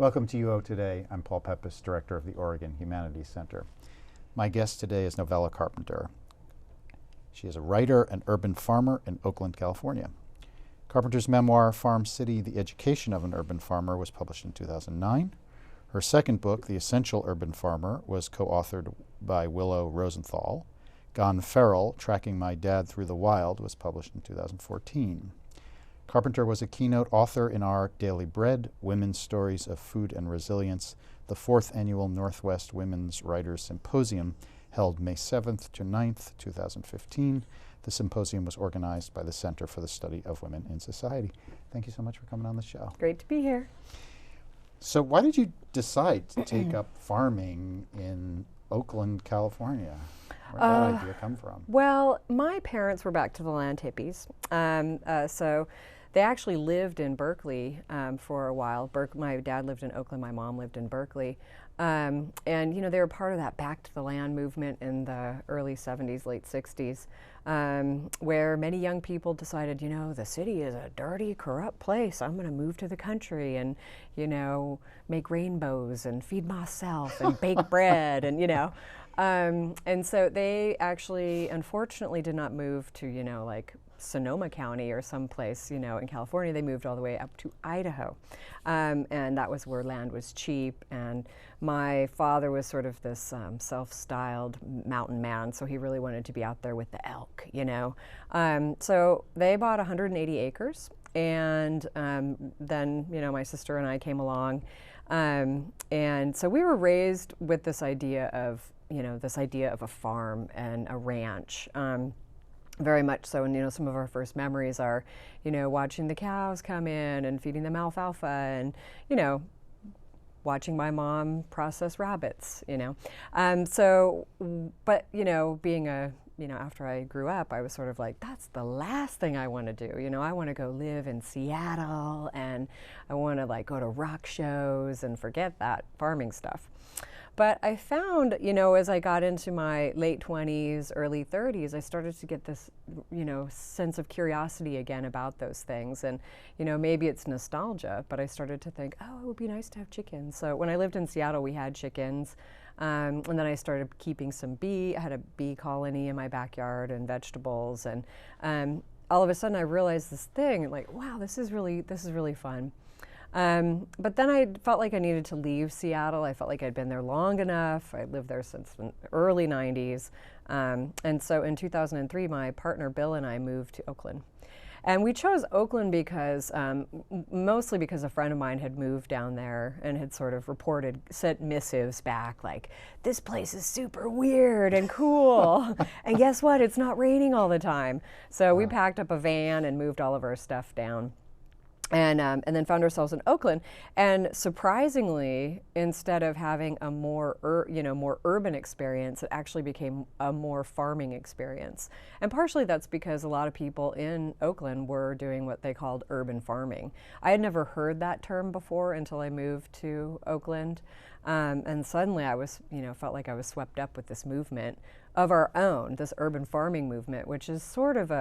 Welcome to UO Today. I'm Paul Peppis, Director of the Oregon Humanities Center. My guest today is Novella Carpenter. She is a writer and urban farmer in Oakland, California. Carpenter's memoir, Farm City, The Education of an Urban Farmer, was published in 2009. Her second book, The Essential Urban Farmer, was co-authored by Willow Rosenthal. Gone Feral, Tracking My Dad Through the Wild, was published in 2014. Carpenter was a keynote author in our Daily Bread, Women's Stories of Food and Resilience, the 4th Annual Northwest Women's Writers Symposium, held May 7th to 9th, 2015. The symposium was organized by the Center for the Study of Women in Society. Thank you so much for coming on the show. Great to be here. So why did you decide to take up farming in Oakland, California? Where did that idea come from? Well, my parents were back to the land hippies. So they actually lived in Berkeley for a while. My dad lived in Oakland, my mom lived in Berkeley. And you know, they were part of that back to the land movement in the early 70s, late 60s, where many young people decided, you know, the city is a dirty, corrupt place. I'm going to move to the country and, you know, make rainbows and feed myself and bake bread and, you know. And so they actually, unfortunately, did not move to, you know, like Sonoma County or someplace, you know, in California. They moved all the way up to Idaho. And that was where land was cheap. And my father was sort of this self-styled mountain man, so he really wanted to be out there with the elk, you know. So they bought 180 acres. And then, you know, my sister and I came along. And so we were raised with this idea of, you know, this idea of a farm and a ranch. Very much so, and you know, some of our first memories are, you know, watching the cows come in and feeding them alfalfa, and you know, watching my mom process rabbits. You know, but you know, being a, you know, after I grew up, I was sort of like, that's the last thing I want to do. You know, I want to go live in Seattle, and I want to like go to rock shows and forget that farming stuff. But I found, you know, as I got into my late 20s, early 30s, I started to get this, you know, sense of curiosity again about those things. And, you know, maybe it's nostalgia, but I started to think, oh, it would be nice to have chickens. So when I lived in Seattle, we had chickens. And then I started keeping some I had a bee colony in my backyard and vegetables. And all of a sudden I realized this thing, like, wow, this is really fun. But then I felt like I needed to leave Seattle. I felt like I'd been there long enough. I lived there since the early 90s. And so in 2003, my partner Bill and I moved to Oakland. And we chose Oakland because, mostly because a friend of mine had moved down there and had sort of sent missives back like, this place is super weird and cool. And guess what? It's not raining all the time. So we packed up a van and moved all of our stuff down. And then found ourselves in Oakland, and surprisingly, instead of having a more urban experience, it actually became a more farming experience. And partially that's because a lot of people in Oakland were doing what they called urban farming. I had never heard that term before until I moved to Oakland, and suddenly I was, you know, felt like I was swept up with this movement of our own, this urban farming movement, which is sort of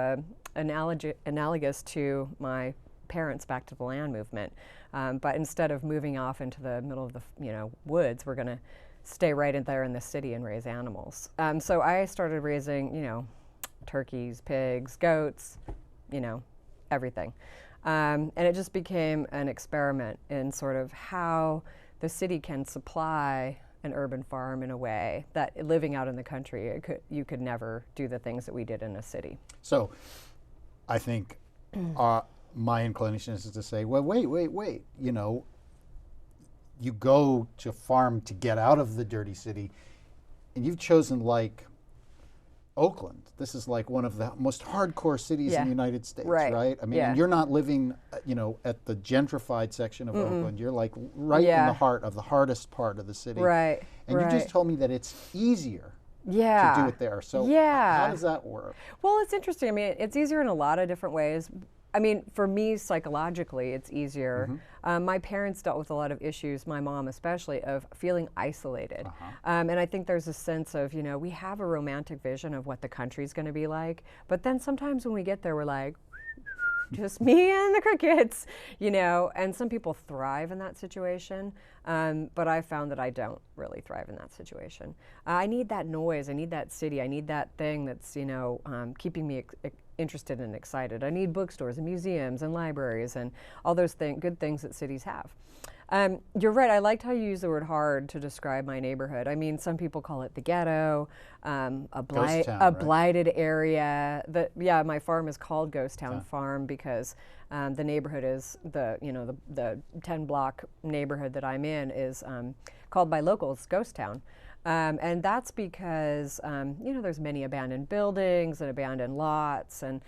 analogous to my parents' back to the land movement, but instead of moving off into the middle of the, you know, woods, we're going to stay right in there in the city and raise animals. So I started raising, you know, turkeys, pigs, goats, you know, everything, and it just became an experiment in sort of how the city can supply an urban farm in a way that living out in the country, you could never do the things that we did in a city. So, I think. My inclination is to say, well, wait, you know, you go to farm to get out of the dirty city, and you've chosen like Oakland. This is like one of the most hardcore cities in the United States, right? I mean, and you're not living, you know, at the gentrified section of Oakland. You're like right in the heart of the hardest part of the city. Right. And you just told me that it's easier to do it there. So how does that work? Well, it's interesting. I mean, it's easier in a lot of different ways. I mean, for me, psychologically, it's easier. My parents dealt with a lot of issues, my mom especially, of feeling isolated. And I think there's a sense of, you know, we have a romantic vision of what the country's going to be like, but then sometimes when we get there, we're like, just me and the crickets, you know, and some people thrive in that situation, but I found that I don't really thrive in that situation. I need that noise, I need that city, I need that thing that's, you know, keeping me interested and excited. I need bookstores and museums and libraries and all those good things that cities have. You're right, I liked how you used the word hard to describe my neighborhood. I mean, some people call it the ghetto, a blighted area. Yeah, my farm is called Ghost Town Farm because the neighborhood is the 10-block neighborhood that I'm in is called by locals Ghost Town. And that's because, you know, there's many abandoned buildings and abandoned lots and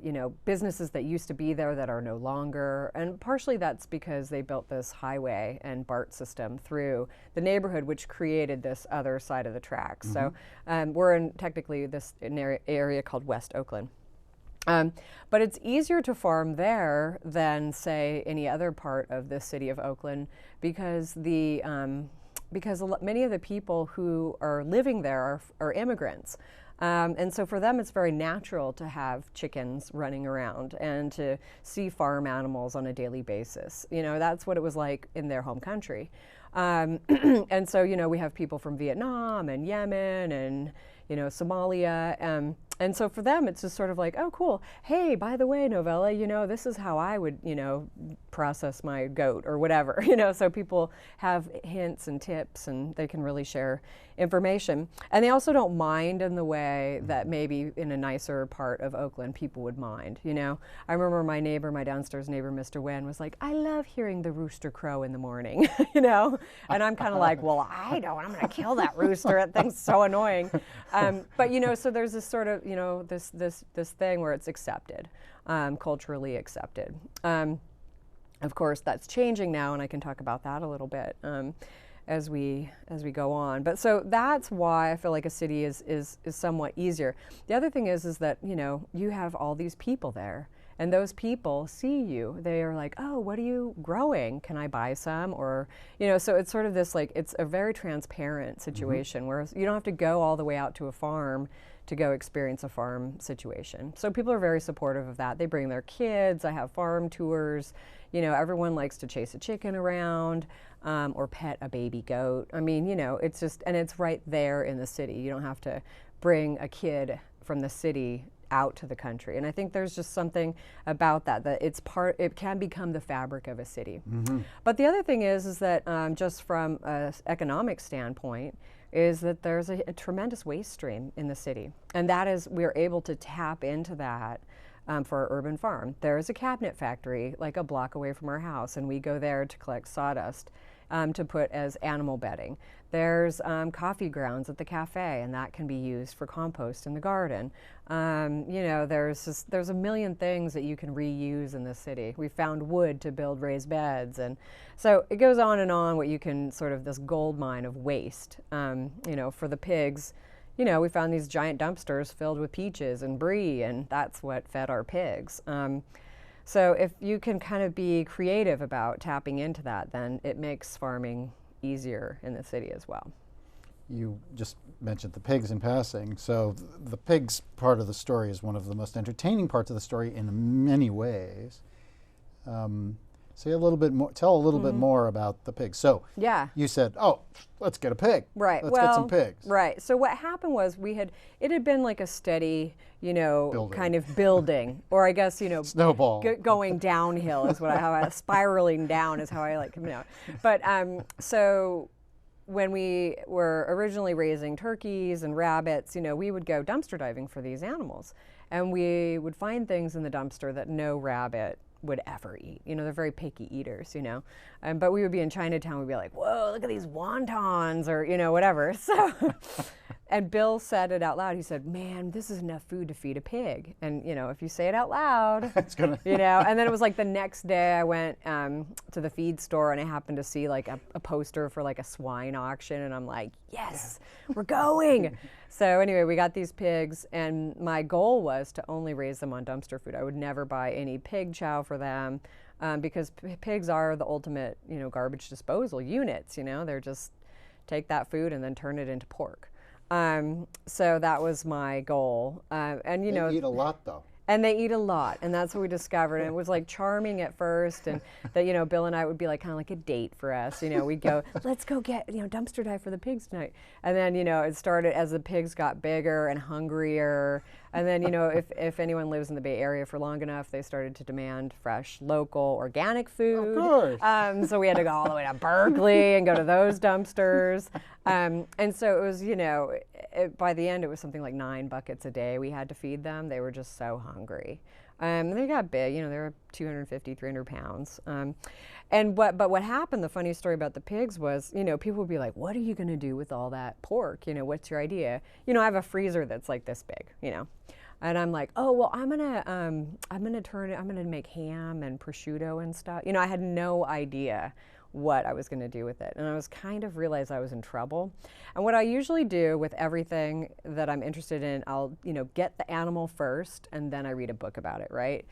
you know, businesses that used to be there that are no longer. And partially that's because they built this highway and BART system through the neighborhood, which created this other side of the tracks. So we're in technically an area called West Oakland. But it's easier to farm there than, say, any other part of the city of Oakland because many of the people who are living there are immigrants. And so for them, it's very natural to have chickens running around and to see farm animals on a daily basis. You know, that's what it was like in their home country. And so, you know, we have people from Vietnam and Yemen and, you know, Somalia. And so for them, it's just sort of like, oh, cool. Hey, by the way, Novella, you know, this is how I would, you know, process my goat or whatever, you know, so people have hints and tips and they can really share information. And they also don't mind in the way that maybe in a nicer part of Oakland people would mind, you know. I remember my downstairs neighbor, Mr. Wen, was like, I love hearing the rooster crow in the morning, you know. And I'm kind of like, well, I don't, I'm going to kill that rooster. That thing's so annoying. But, you know, so there's this sort of, you know, this thing where it's accepted, culturally accepted. Of course, that's changing now, and I can talk about that a little bit as we go on. But so that's why I feel like a city is somewhat easier. The other thing is that, you know, you have all these people there, and those people see you. They are like, oh, what are you growing? Can I buy some? Or, you know, so it's sort of this, like, it's a very transparent situation where you don't have to go all the way out to a farm to go experience a farm situation. So people are very supportive of that. They bring their kids. I have farm tours. You know, everyone likes to chase a chicken around or pet a baby goat. I mean, you know, it's just, and it's right there in the city. You don't have to bring a kid from the city out to the country. And I think there's just something about that it can become the fabric of a city. But the other thing is that just from an economic standpoint, is that there's a tremendous waste stream in the city. And that is, we're able to tap into that for our urban farm. There is a cabinet factory like a block away from our house, and we go there to collect sawdust to put as animal bedding. There's coffee grounds at the cafe, and that can be used for compost in the garden. You know, there's a million things that you can reuse in the city. We found wood to build raised beds, and so it goes on and on. What you can sort of this gold mine of waste. You know, for the pigs, you know, we found these giant dumpsters filled with peaches and brie, and that's what fed our pigs. So if you can kind of be creative about tapping into that, then it makes farming easier in the city as well. You just mentioned the pigs in passing. So the pigs part of the story is one of the most entertaining parts of the story in many ways. Say a little bit more. Tell a little bit more about the pigs. So yeah, you said, "Oh, let's get a pig. Right. Let's get some pigs." Right. So what happened was it had been like a steady, you know, kind of building, or I guess, you know, snowball going downhill is spiraling down is how I like, you know. But so when we were originally raising turkeys and rabbits, you know, we would go dumpster diving for these animals, and we would find things in the dumpster that no rabbit would ever eat. You know, they're very picky eaters, you know. But we would be in Chinatown, we'd be like, whoa, look at these wontons, or, you know, whatever. So, and Bill said it out loud. He said, man, this is enough food to feed a pig. And, you know, if you say it out loud, it's gonna you know. And then it was like the next day I went to the feed store, and I happened to see like a poster for like a swine auction, and I'm like, yes, we're going. So anyway, we got these pigs, and my goal was to only raise them on dumpster food. I would never buy any pig chow for them because pigs are the ultimate, you know, garbage disposal units. You know, they're just take that food and then turn it into pork. So that was my goal. And you know, they eat a lot though. And they eat a lot, and that's what we discovered. And it was like charming at first, and that, you know, Bill and I would be like kind of like a date for us. You know, we'd go, let's go get, you know, dumpster dive for the pigs tonight. And then, you know, it started as the pigs got bigger and hungrier. And then, you know, if anyone lives in the Bay Area for long enough, they started to demand fresh, local, organic food. Of course. So we had to go all the way to Berkeley and go to those dumpsters. And so it was, you know, by the end it was something like 9 buckets a day we had to feed them. They were just so hungry. They got big, you know, they were 250, 300 pounds. But what happened, the funny story about the pigs was, you know, people would be like, what are you going to do with all that pork? You know, what's your idea? You know, I have a freezer that's like this big, you know. And I'm like, oh, well, I'm gonna make ham and prosciutto and stuff. You know, I had no idea what I was gonna do with it. And I was kind of realized I was in trouble. And what I usually do with everything that I'm interested in, I'll, you know, get the animal first and then I read a book about it, right?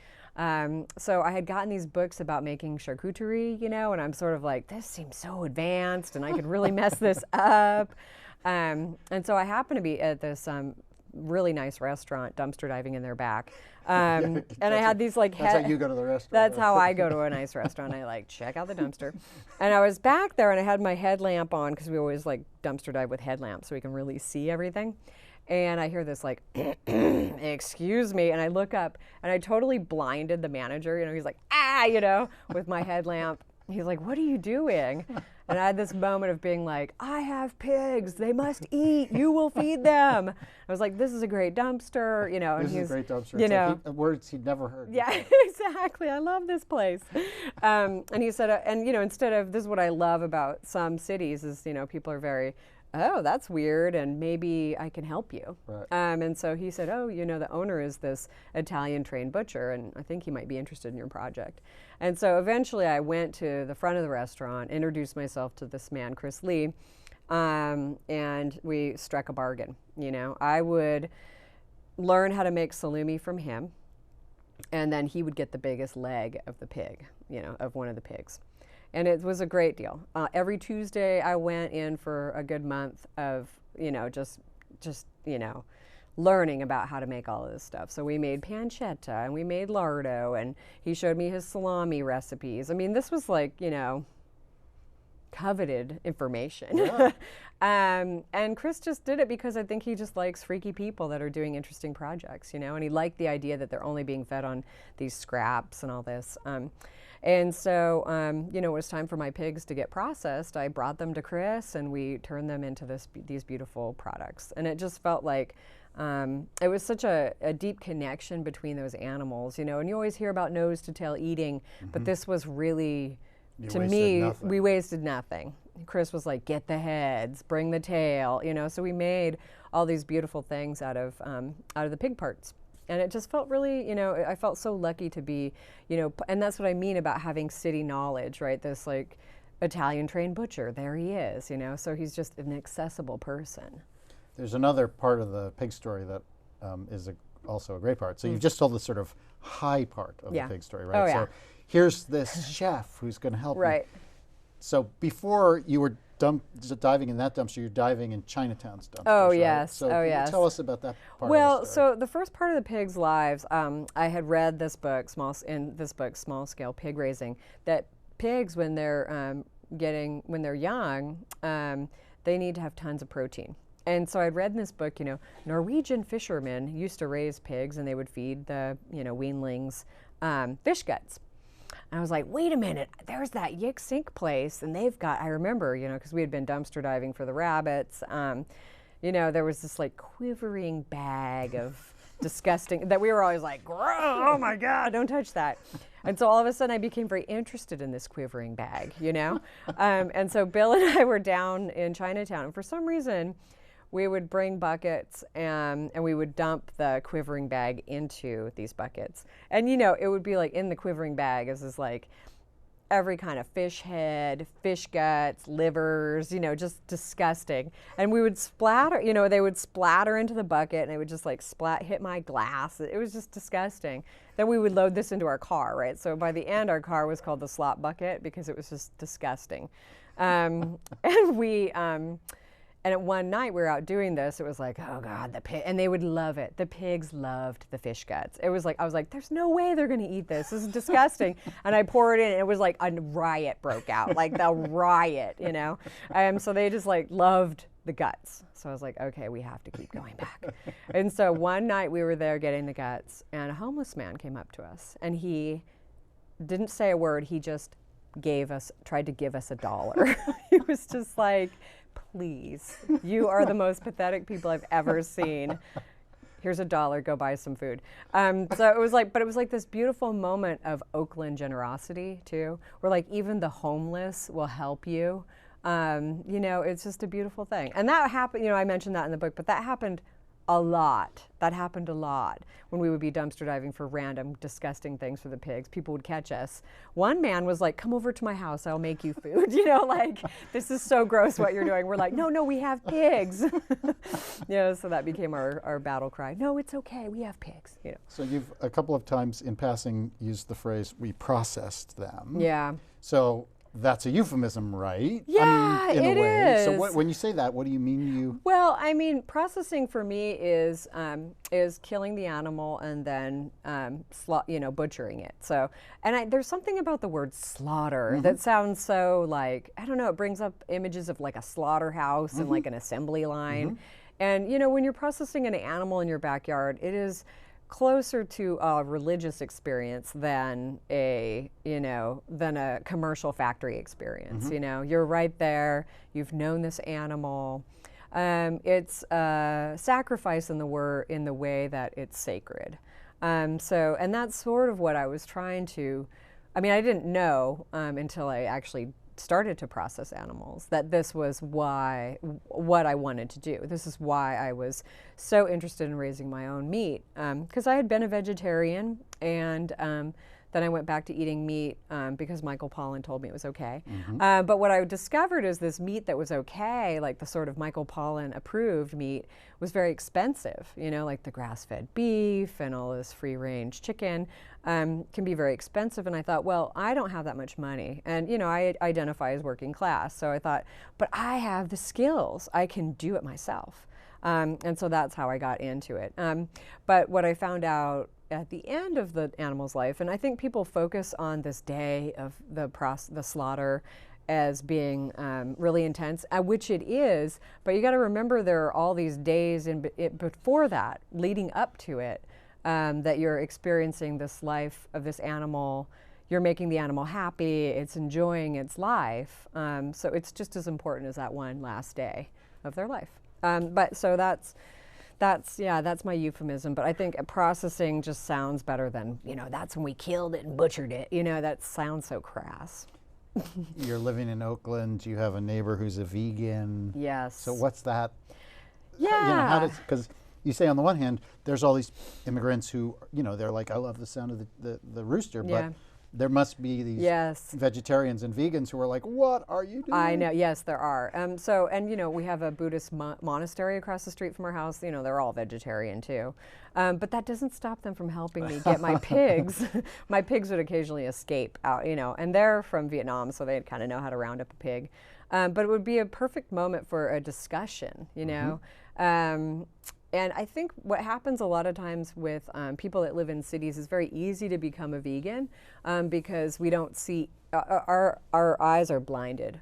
So I had gotten these books about making charcuterie, you know, and I'm sort of like, this seems so advanced and I could really mess this up. And so I happened to be at this really nice restaurant, dumpster diving in their back. And I had these like... That's how you go to the restaurant. That's how I go to a nice restaurant. I like check out the dumpster. And I was back there and I had my headlamp on because we always like dumpster dive with headlamps so we can really see everything. And I hear this like, excuse me. And I look up and I totally blinded the manager. You know, he's like, ah, you know, with my headlamp. He's like, what are you doing? And I had this moment of being like, I have pigs. They must eat. You will feed them. I was like, this is a great dumpster. You know, this is a great dumpster. You it's know, like words he'd never heard. Yeah, exactly. I love this place. And he said, and you know, instead of, this is what I love about some cities is, you know, people are very, oh, that's weird, and maybe I can help you. Right. And so he said, oh, you know, the owner is this Italian trained butcher, and I think he might be interested in your project. And so eventually I went to the front of the restaurant, introduced myself to this man, Chris Lee, and we struck a bargain. You know, I would learn how to make salumi from him, and then he would get the biggest leg of the pig, you know, of one of the pigs. And it was a great deal. Every Tuesday I went in for a good month of, you know, just, you know, learning about how to make all of this stuff. So we made pancetta and we made lardo and he showed me his salami recipes. I mean, this was like, you know, coveted information. Yeah. And Chris just did it because I think he just likes freaky people that are doing interesting projects, you know, and he liked the idea that they're only being fed on these scraps and all this. And so, you know, it was time for my pigs to get processed. I brought them to Chris and we turned them into these beautiful products. And it just felt like it was such a deep connection between those animals, you know, and you always hear about nose to tail eating, but this was really, to me, we wasted nothing. Chris was like, get the heads, bring the tail, you know, so we made all these beautiful things out of the pig parts. And it just felt really, you know, I felt so lucky to be, you know, and that's what I mean about having city knowledge, right? This like Italian trained butcher, there he is, you know, so he's just an accessible person. There's another part of the pig story that is also a great part. So you've just told the sort of high part of the pig story, right? Oh, yeah. So here's this chef who's going to help you. Right. So before you were diving in that dumpster, you're diving in Chinatown's dumpster. Oh, yes. So oh, yes. Tell us about that part well, of the story. so the first part of the pigs' lives, I had read this book, Small Scale Pig Raising, that pigs, when they're young, they need to have tons of protein. And so I'd read in this book, you know, Norwegian fishermen used to raise pigs and they would feed the, you know, weanlings fish guts. And I was like, wait a minute, there's that Yick Sink place, and they've got, I remember, you know, because we had been dumpster diving for the rabbits, you know, there was this like quivering bag of disgusting, that we were always like, oh my God, don't touch that. And so all of a sudden I became very interested in this quivering bag, you know? And so Bill and I were down in Chinatown, and for some reason, we would bring buckets and we would dump the quivering bag into these buckets. And you know, it would be like in the quivering bag is like every kind of fish head, fish guts, livers, you know, just disgusting. And we would splatter, you know, they would splatter into the bucket and it would just like hit my glass. It was just disgusting. Then we would load this into our car, right? So by the end, our car was called the slop bucket because it was just disgusting. And we, And at one night we were out doing this, it was like, oh God, the pig, and they would love it. The pigs loved the fish guts. It was like, I was like, there's no way they're gonna eat this. This is disgusting. And I poured it in, and it was like a riot broke out, like the riot, you know? So they just like loved the guts. So I was like, okay, we have to keep going back. And so one night we were there getting the guts, and a homeless man came up to us, and he didn't say a word. He just tried to give us $1. He was just like, please, you are the most pathetic people I've ever seen. Here's $1, go buy some food. So it was like, but it was like this beautiful moment of Oakland generosity too, where like even the homeless will help you. You know, it's just a beautiful thing. And that happened, you know, I mentioned that in the book, but that happened a lot. That happened a lot when we would be dumpster diving for random disgusting things for the pigs. People would catch us. One man was like, come over to my house, I'll make you food. You know, like, this is so gross what you're doing. We're like, no, we have pigs. You know, so that became our battle cry. No, it's okay, we have pigs. You know. So you've a couple of times in passing used the phrase, we processed them. Yeah. So that's a euphemism, right? Yeah, I mean, in a way. is. So when you say that, what do you mean? Well, I mean, processing for me is killing the animal and then butchering it. So, and there's something about the word slaughter that sounds so like, I don't know, it brings up images of like a slaughterhouse and like an assembly line. And you know, when you're processing an animal in your backyard, it is closer to a religious experience than a commercial factory experience. You know, you're right there, you've known this animal. It's sacrifice in the way that it's sacred. And that's sort of what I was trying to, I mean, I didn't know until I actually started to process animals that this was what I wanted to do. This is why I was so interested in raising my own meat, because I had been a vegetarian, and then I went back to eating meat because Michael Pollan told me it was okay. But what I discovered is this meat that was okay, like the sort of Michael Pollan approved meat, was very expensive. You know, like the grass-fed beef and all this free-range chicken can be very expensive. And I thought, well, I don't have that much money. And, you know, I identify as working class. So I thought, but I have the skills. I can do it myself. And so that's how I got into it. But what I found out at the end of the animal's life, and I think people focus on this day of the slaughter as being really intense, which it is, but you got to remember there are all these days before that, leading up to it, that you're experiencing this life of this animal. You're making the animal happy, it's enjoying its life, so it's just as important as that one last day of their life. But so that's my euphemism, but I think processing just sounds better than, you know, that's when we killed it and butchered it. You know, that sounds so crass. You're living in Oakland, you have a neighbor who's a vegan. Yes. So what's that? Yeah. You know, because you say on the one hand, there's all these immigrants who, you know, they're like, I love the sound of the rooster, but there must be these vegetarians and vegans who are like, what are you doing? I know, yes, there are. And you know, we have a Buddhist monastery across the street from our house. You know, they're all vegetarian too. But that doesn't stop them from helping me get my pigs. My pigs would occasionally escape out, you know, and they're from Vietnam, so they kind of know how to round up a pig. But it would be a perfect moment for a discussion, you know. And I think what happens a lot of times with people that live in cities is very easy to become a vegan because we don't see, our eyes are blinded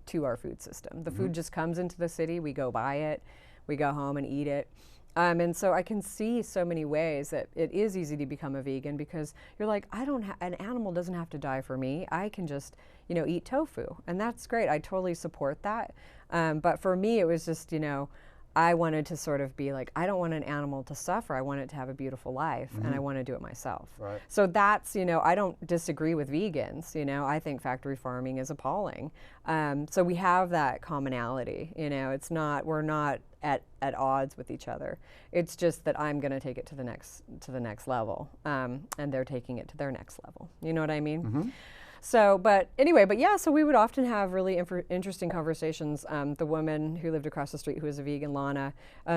to our food system. The food just comes into the city, we go buy it, we go home and eat it. And so I can see so many ways that it is easy to become a vegan because you're like, an animal doesn't have to die for me. I can just, you know, eat tofu. And that's great. I totally support that. But for me, it was just, you know, I wanted to sort of be like, I don't want an animal to suffer. I want it to have a beautiful life, and I want to do it myself. Right. So that's, you know, I don't disagree with vegans. You know, I think factory farming is appalling. So we have that commonality. You know, we're not at odds with each other. It's just that I'm going to take it to the next level, and they're taking it to their next level. You know what I mean? So, but yeah, so we would often have really interesting conversations. The woman who lived across the street who was a vegan, Lana,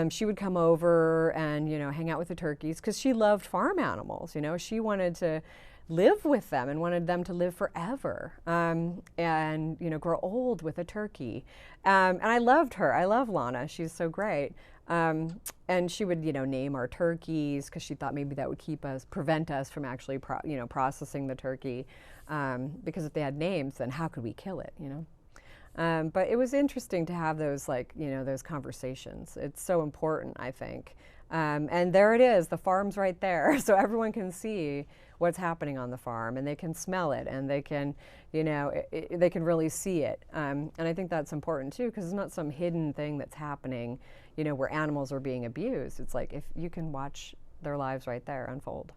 she would come over and, you know, hang out with the turkeys because she loved farm animals. You know, she wanted to live with them and wanted them to live forever, and grow old with a turkey. And I loved her. I love Lana. She's so great. And she would, name our turkeys because she thought maybe that would prevent us from actually, processing the turkey. Because if they had names, then how could we kill it, But it was interesting to have those, those conversations. It's so important, I think. And there it is, the farm's right there, so everyone can see what's happening on the farm, and they can smell it, and they can, they can really see it. And I think that's important too, because it's not some hidden thing that's happening, where animals are being abused. It's like if you can watch their lives right there unfold.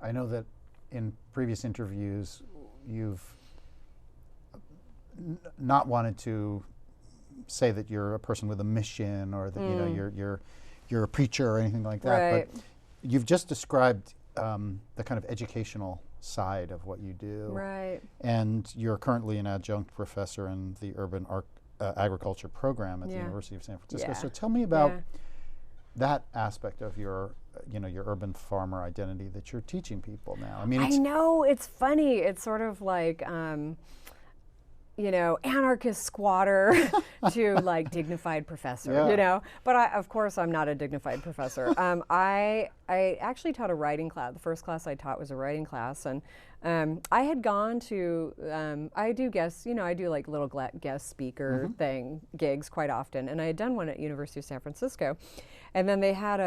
I know that in previous interviews, you've not wanted to say that you're a person with a mission, or that you're a preacher or anything like that. Right. But you've just described the kind of educational side of what you do. Right. And you're currently an adjunct professor in the urban agriculture program at the University of San Francisco. Yeah. So tell me about that aspect of your your urban farmer identity that you're teaching people now. I mean, I know, it's funny. It's sort of like, anarchist squatter to like dignified professor, But of course, I'm not a dignified professor. I actually taught a writing class. The first class I taught was a writing class, and I had gone to, I do like little guest speaker gigs quite often, and I had done one at University of San Francisco, and then they had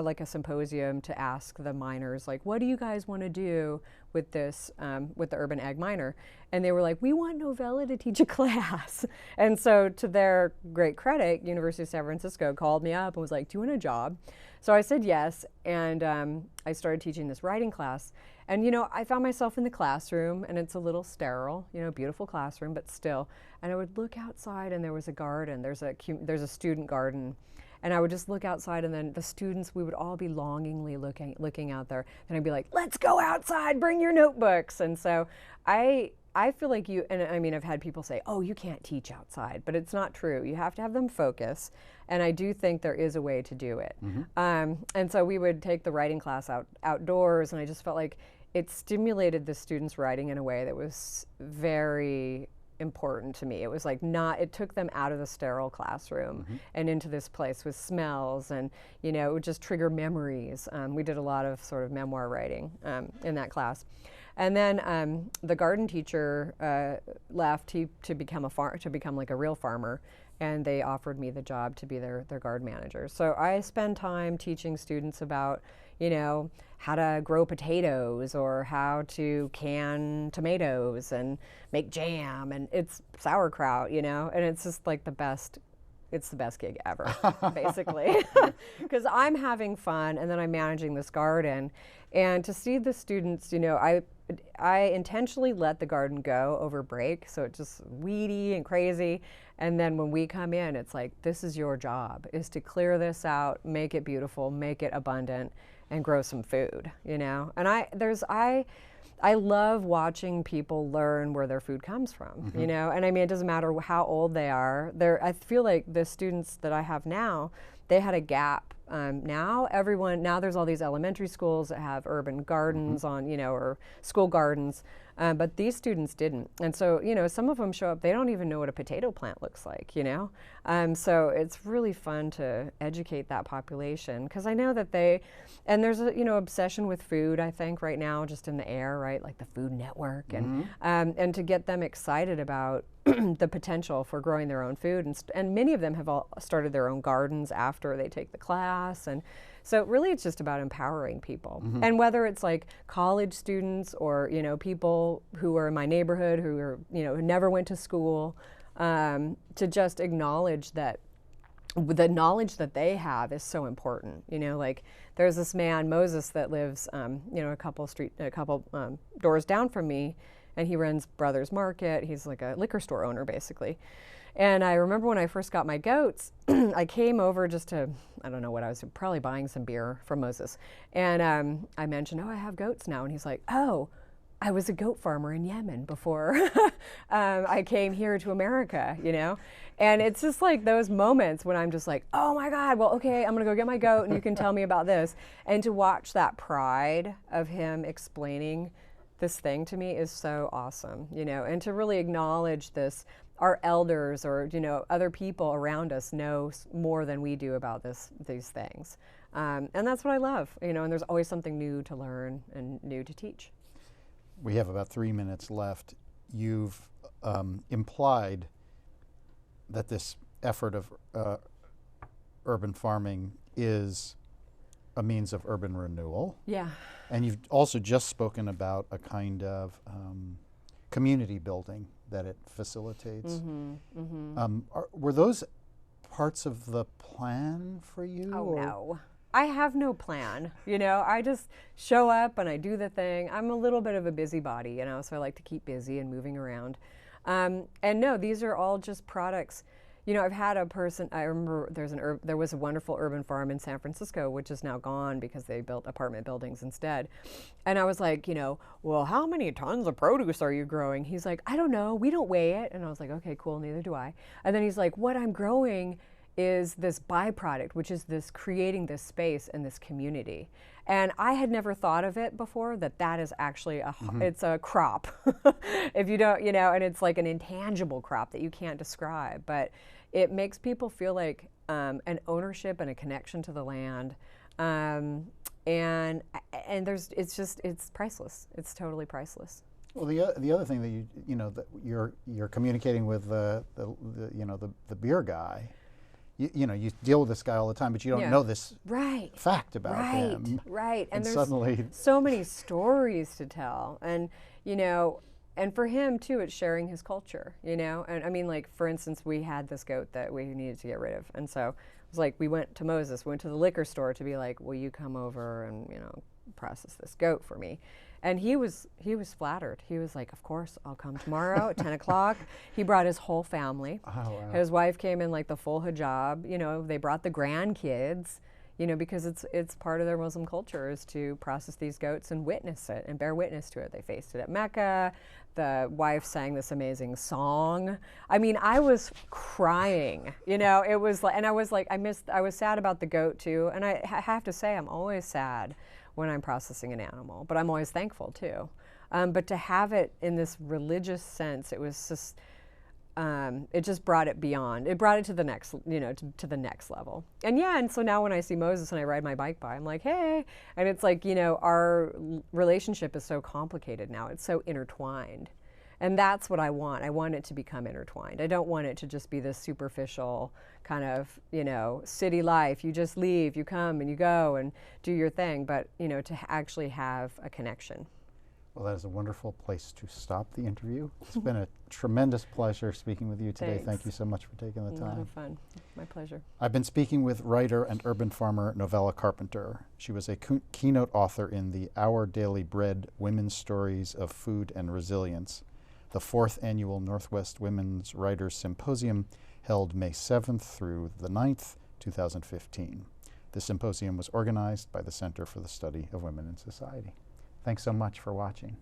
like a symposium to ask the minors, like, what do you guys want to do with this, with the urban ag minor? And they were like, we want Novella to teach a class. And so to their great credit, University of San Francisco called me up and was like, do you want a job? So I said yes, and I started teaching this writing class. And I found myself in the classroom, and it's a little sterile, beautiful classroom, but still. And I would look outside, and there was a garden. There's a student garden. And I would just look outside, and then the students, we would all be longingly looking out there. And I'd be like, let's go outside, bring your notebooks. And so I feel like I've had people say, oh, you can't teach outside, but it's not true. You have to have them focus. And I do think there is a way to do it. And so we would take the writing class outdoors, and I just felt like it stimulated the students' writing in a way that was very important to me. It was like it took them out of the sterile classroom and into this place with smells, and it would just trigger memories. We did a lot of sort of memoir writing in that class. And then the garden teacher left to become like a real farmer, and they offered me the job to be their garden manager. So I spend time teaching students about how to grow potatoes, or how to can tomatoes and make jam, and it's sauerkraut, and it's just like it's the best gig ever, basically, because I'm having fun, and then I'm managing this garden. And to see the students, I intentionally let the garden go over break, so it's just weedy and crazy. And then when we come in, it's like, this is your job, is to clear this out, make it beautiful, make it abundant, and grow some food, And I love watching people learn where their food comes from, And I mean, it doesn't matter how old they are. I feel like the students that I have now, they had a gap. Now there's all these elementary schools that have urban gardens or school gardens, but these students didn't. And so, some of them show up, they don't even know what a potato plant looks like, So it's really fun to educate that population, because I know that there's a, obsession with food, I think, right now, just in the air, right? Like the Food Network, and to get them excited about the potential for growing their own food. And many of them have all started their own gardens after they take the class. And so really it's just about empowering people. And whether it's like college students or, people who are in my neighborhood who are, who never went to school, to just acknowledge that the knowledge that they have is so important. Like there's this man, Moses, that lives, a couple doors down from me, and he runs Brothers Market. He's like a liquor store owner, basically. And I remember when I first got my goats, I came over just to, I don't know what, I was probably buying some beer from Moses. And I mentioned, I have goats now. And he's like, oh, I was a goat farmer in Yemen before I came here to America, And it's just like those moments when I'm just like, oh my God, well, okay, I'm gonna go get my goat and you can tell me about this. And to watch that pride of him explaining this thing to me is so awesome, and to really acknowledge this. Our elders or, other people around us know more than we do about these things. And that's what I love, and there's always something new to learn and new to teach. We have about 3 minutes left. You've implied that this effort of urban farming is a means of urban renewal. Yeah. And you've also just spoken about a kind of community building that it facilitates. Were those parts of the plan for you? Oh, no. I have no plan. I just show up and I do the thing. I'm a little bit of a busybody, so I like to keep busy and moving around. And no, these are all just products. I've had a person, I remember there was a wonderful urban farm in San Francisco, which is now gone because they built apartment buildings instead. And I was like, well, how many tons of produce are you growing? He's like, I don't know, we don't weigh it. And I was like, okay, cool, neither do I. And then he's like, what I'm growing is this byproduct, which is this creating this space and this community. And I had never thought of it before, that is actually it's a crop. If you don't, and it's like an intangible crop that you can't describe, but it makes people feel like an ownership and a connection to the land. And it's priceless. It's totally priceless. Well, the other thing that that you're communicating with the beer guy. You deal with this guy all the time, but you don't know this fact about him. Right. And there's suddenly so many stories to tell. And, and for him, too, it's sharing his culture, And I mean, like, for instance, we had this goat that we needed to get rid of. And so it was like we went to the liquor store to be like, will you come over and, process this goat for me? And he was flattered. He was like, of course, I'll come tomorrow at 10 o'clock. He brought his whole family. Oh, wow. His wife came in like the full hijab. They brought the grandkids, because it's part of their Muslim culture is to process these goats and witness it and bear witness to it. They faced it at Mecca. The wife sang this amazing song. I mean, I was crying, it was like, and I was like, I was sad about the goat too. And I have to say, I'm always sad when I'm processing an animal, but I'm always thankful too. But to have it in this religious sense, it was just, it just brought it beyond. It brought it to the next, to the next level. And so now when I see Moses and I ride my bike by, I'm like, hey. And it's like, our relationship is so complicated now. It's so intertwined. And that's what I want. I want it to become intertwined. I don't want it to just be this superficial kind of, city life. You just leave, you come and you go and do your thing, but, to actually have a connection. Well, that is a wonderful place to stop the interview. It's been a tremendous pleasure speaking with you today. Thanks. Thank you so much for taking the time. A lot of fun. My pleasure. I've been speaking with writer and urban farmer Novella Carpenter. She was a keynote author in the Our Daily Bread Women's Stories of Food and Resilience, the 4th annual Northwest Women's Writers Symposium held May 7th through the 9th, 2015. The symposium was organized by the Center for the Study of Women in Society. Thanks so much for watching.